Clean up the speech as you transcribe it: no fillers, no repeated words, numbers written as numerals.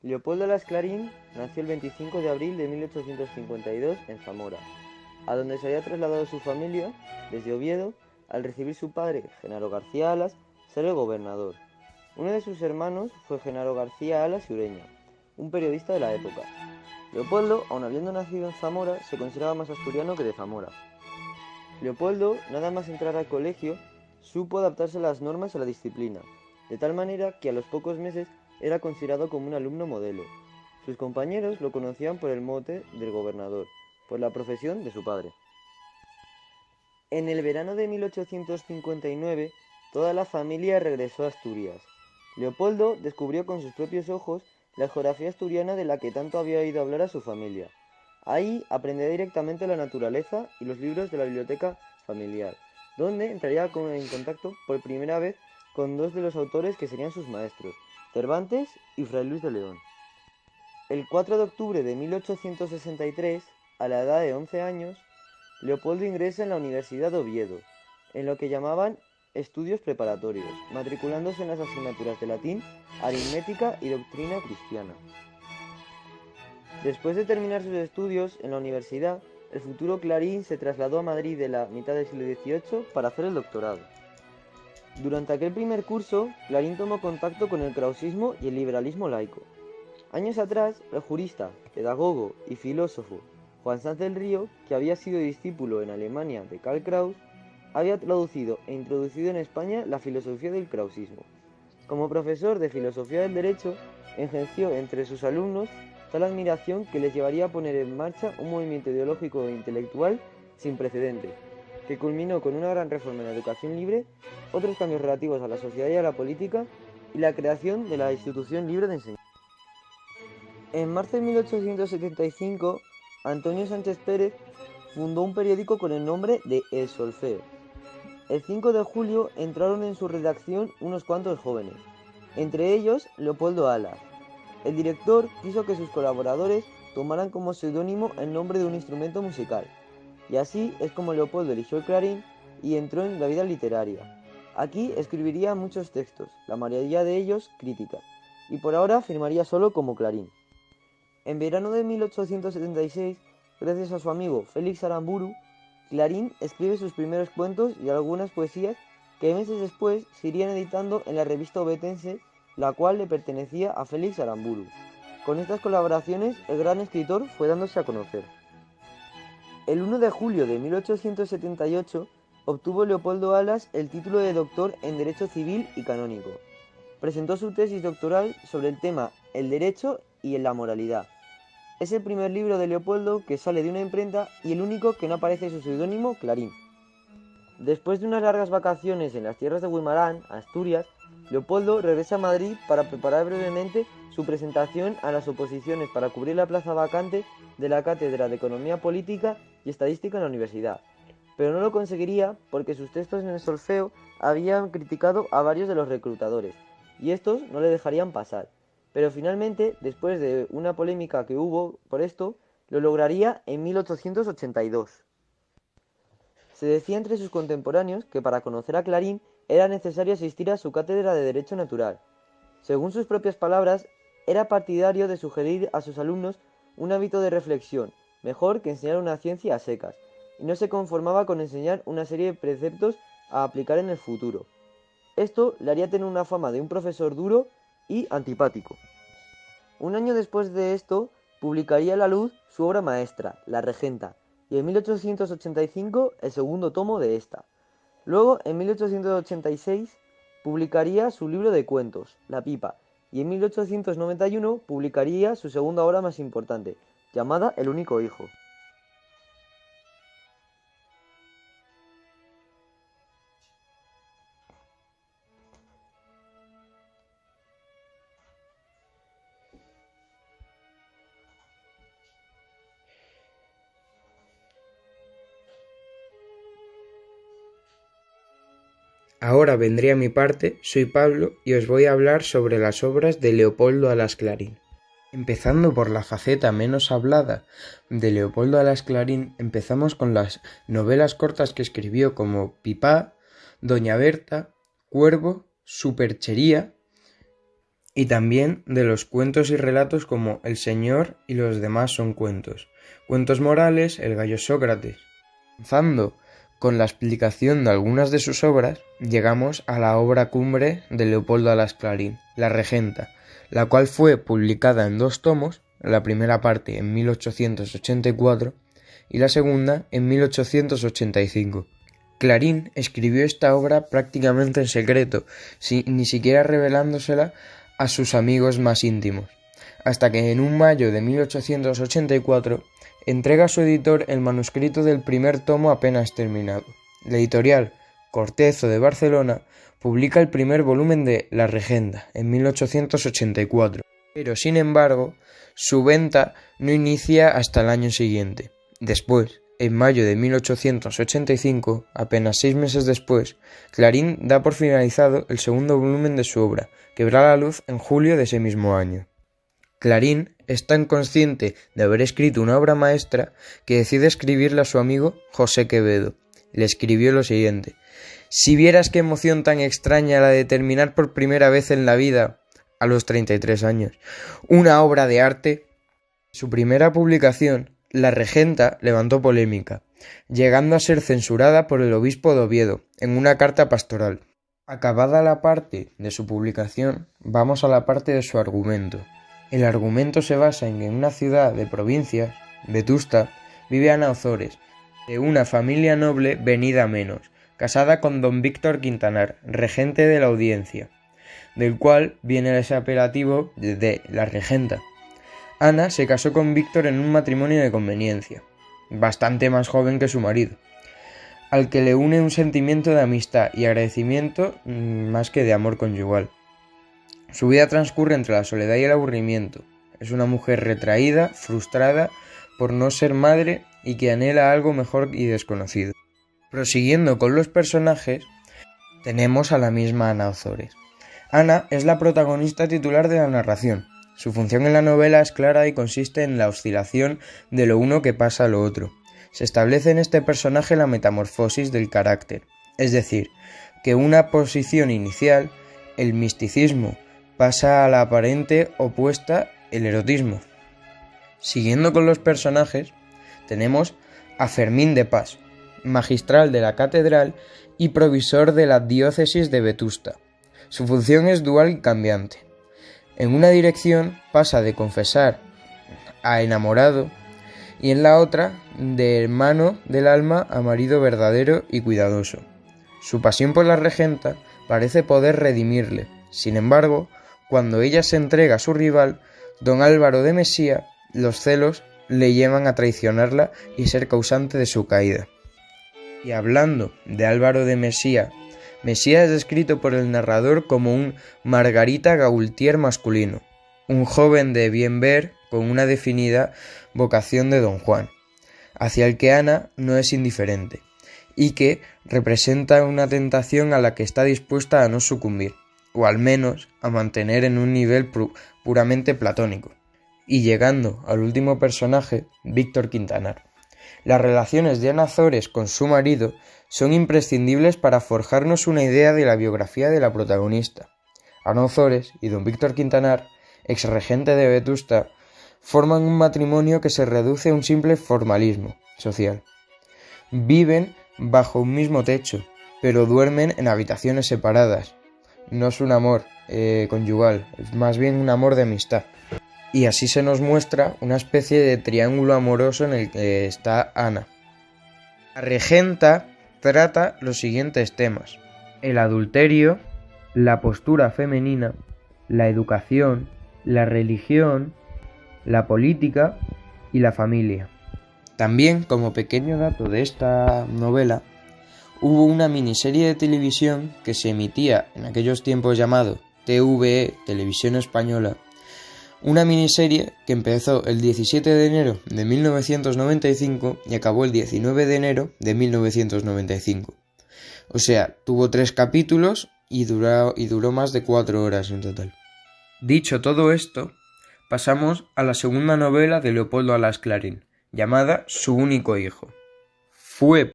Leopoldo Alas Clarín nació el 25 de abril de 1852 en Zamora, a donde se había trasladado su familia desde Oviedo al recibir su padre, Genaro García Alas, ser el gobernador. Uno de sus hermanos fue Genaro García Alas y Ureña, un periodista de la época. Leopoldo, aun habiendo nacido en Zamora, se consideraba más asturiano que de Zamora. Leopoldo, nada más entrar al colegio, supo adaptarse a las normas y a la disciplina, de tal manera que a los pocos meses era considerado como un alumno modelo. Sus compañeros lo conocían por el mote del gobernador, por la profesión de su padre. En el verano de 1859, toda la familia regresó a Asturias. Leopoldo descubrió con sus propios ojos la geografía asturiana de la que tanto había oído hablar a su familia. Ahí aprendió directamente la naturaleza y los libros de la biblioteca familiar, donde entraría en contacto por primera vez con dos de los autores que serían sus maestros, Cervantes y Fray Luis de León. El 4 de octubre de 1863, a la edad de 11 años, Leopoldo ingresa en la Universidad de Oviedo, en lo que llamaban estudios preparatorios, matriculándose en las asignaturas de latín, aritmética y doctrina cristiana. Después de terminar sus estudios en la universidad, el futuro Clarín se trasladó a Madrid de la mitad del siglo XVIII para hacer el doctorado. Durante aquel primer curso, Clarín tomó contacto con el krausismo y el liberalismo laico. Años atrás, el jurista, pedagogo y filósofo Juan Sanz del Río, que había sido discípulo en Alemania de Karl Kraus, había traducido e introducido en España la filosofía del krausismo. Como profesor de filosofía del derecho, engenció entre sus alumnos tal admiración que les llevaría a poner en marcha un movimiento ideológico e intelectual sin precedentes, que culminó con una gran reforma en la educación libre, otros cambios relativos a la sociedad y a la política, y la creación de la institución libre de enseñanza. En marzo de 1875, Antonio Sánchez Pérez fundó un periódico con el nombre de El Solfeo. El 5 de julio entraron en su redacción unos cuantos jóvenes, entre ellos Leopoldo Alas. El director quiso que sus colaboradores tomaran como seudónimo el nombre de un instrumento musical, y así es como Leopoldo eligió el clarín y entró en la vida literaria. Aquí escribiría muchos textos, la mayoría de ellos críticas, y por ahora firmaría solo como Clarín. En verano de 1876, gracias a su amigo Félix Aramburu, Clarín escribe sus primeros cuentos y algunas poesías que meses después se irían editando en la revista obetense, la cual le pertenecía a Félix Aramburu. Con estas colaboraciones, el gran escritor fue dándose a conocer. El 1 de julio de 1878 obtuvo Leopoldo Alas el título de doctor en Derecho Civil y Canónico. Presentó su tesis doctoral sobre el tema el derecho y la moralidad. Es el primer libro de Leopoldo que sale de una imprenta y el único que no aparece su seudónimo Clarín. Después de unas largas vacaciones en las tierras de Guimarán, Asturias, Leopoldo regresa a Madrid para preparar brevemente su presentación a las oposiciones para cubrir la plaza vacante de la cátedra de Economía Política y Estadística en la universidad, pero no lo conseguiría porque sus textos en el solfeo habían criticado a varios de los reclutadores, y estos no le dejarían pasar. Pero finalmente, después de una polémica que hubo por esto, lo lograría en 1882. Se decía entre sus contemporáneos que para conocer a Clarín era necesario asistir a su cátedra de Derecho Natural. Según sus propias palabras, era partidario de sugerir a sus alumnos un hábito de reflexión, mejor que enseñar una ciencia a secas, y no se conformaba con enseñar una serie de preceptos a aplicar en el futuro. Esto le haría tener una fama de un profesor duro y antipático. Un año después de esto, publicaría a la luz su obra maestra, La Regenta, y en 1885 el segundo tomo de esta. Luego, en 1886, publicaría su libro de cuentos, La Pipa, y en 1891 publicaría su segunda obra más importante, llamada El único hijo. Ahora vendré a mi parte, soy Pablo y os voy a hablar sobre las obras de Leopoldo Alas Clarín. Empezando por la faceta menos hablada de Leopoldo Alas Clarín, empezamos con las novelas cortas que escribió como Pipá, Doña Berta, Cuervo, Superchería y también de los cuentos y relatos como El Señor y los demás son cuentos, Cuentos morales, El gallo Sócrates. Avanzando con la explicación de algunas de sus obras, llegamos a la obra cumbre de Leopoldo Alas Clarín, La Regenta, la cual fue publicada en 2 tomos, la primera parte en 1884 y la segunda en 1885. Clarín escribió esta obra prácticamente en secreto, ni siquiera revelándosela a sus amigos más íntimos, hasta que en un mayo de 1884 entrega a su editor el manuscrito del primer tomo apenas terminado. La editorial Cortezo de Barcelona publica el primer volumen de La Regenta en 1884, pero sin embargo su venta no inicia hasta el año siguiente. Después, en mayo de 1885, apenas 6 meses después, Clarín da por finalizado el segundo volumen de su obra, que verá la luz en julio de ese mismo año. Clarín es tan consciente de haber escrito una obra maestra que decide escribirle a su amigo José Quevedo. Le escribió lo siguiente: «Si vieras qué emoción tan extraña la de terminar por primera vez en la vida, a los 33 años, una obra de arte». Su primera publicación, La Regenta, levantó polémica, llegando a ser censurada por el obispo de Oviedo en una carta pastoral. Acabada la parte de su publicación, vamos a la parte de su argumento. El argumento se basa en que en una ciudad de provincias, Vetusta, vive Ana Ozores, de una familia noble venida a menos, casada con don Víctor Quintanar, regente de la Audiencia, del cual viene ese apelativo de la regenta. Ana se casó con Víctor en un matrimonio de conveniencia, bastante más joven que su marido, al que le une un sentimiento de amistad y agradecimiento más que de amor conyugal. Su vida transcurre entre la soledad y el aburrimiento. Es una mujer retraída, frustrada por no ser madre y que anhela algo mejor y desconocido. Prosiguiendo con los personajes, tenemos a la misma Ana Ozores. Ana es la protagonista titular de la narración. Su función en la novela es clara y consiste en la oscilación de lo uno que pasa a lo otro. Se establece en este personaje la metamorfosis del carácter, es decir, que una posición inicial, el misticismo, pasa a la aparente opuesta, el erotismo. Siguiendo con los personajes, tenemos a Fermín de Pas, magistral de la catedral y provisor de la diócesis de Vetusta. Su función es dual y cambiante. En una dirección pasa de confesar a enamorado y en la otra de hermano del alma a marido verdadero y cuidadoso. Su pasión por la regenta parece poder redimirle. Sin embargo, cuando ella se entrega a su rival, don Álvaro de Mesía, los celos le llevan a traicionarla y ser causante de su caída. Y hablando de Álvaro de Mesía, Mesía es descrito por el narrador como un Margarita Gaultier masculino, un joven de bien ver con una definida vocación de don Juan, hacia el que Ana no es indiferente, y que representa una tentación a la que está dispuesta a no sucumbir, o al menos a mantener en un nivel puramente platónico. Y llegando al último personaje, Víctor Quintanar. Las relaciones de Ana Ozores con su marido son imprescindibles para forjarnos una idea de la biografía de la protagonista. Ana Ozores y don Víctor Quintanar, exregente de Vetusta, forman un matrimonio que se reduce a un simple formalismo social. Viven bajo un mismo techo, pero duermen en habitaciones separadas. No es un amor conyugal, es más bien un amor de amistad. Y así se nos muestra una especie de triángulo amoroso en el que está Ana. La regenta trata los siguientes temas: el adulterio, la postura femenina, la educación, la religión, la política y la familia. También, como pequeño dato de esta novela, hubo una miniserie de televisión que se emitía en aquellos tiempos llamado TVE, Televisión Española, una miniserie que empezó el 17 de enero de 1995 y acabó el 19 de enero de 1995. O sea, tuvo 3 capítulos y duró más de 4 horas en total. Dicho todo esto, pasamos a la segunda novela de Leopoldo Alas Clarín, llamada Su único hijo. Fue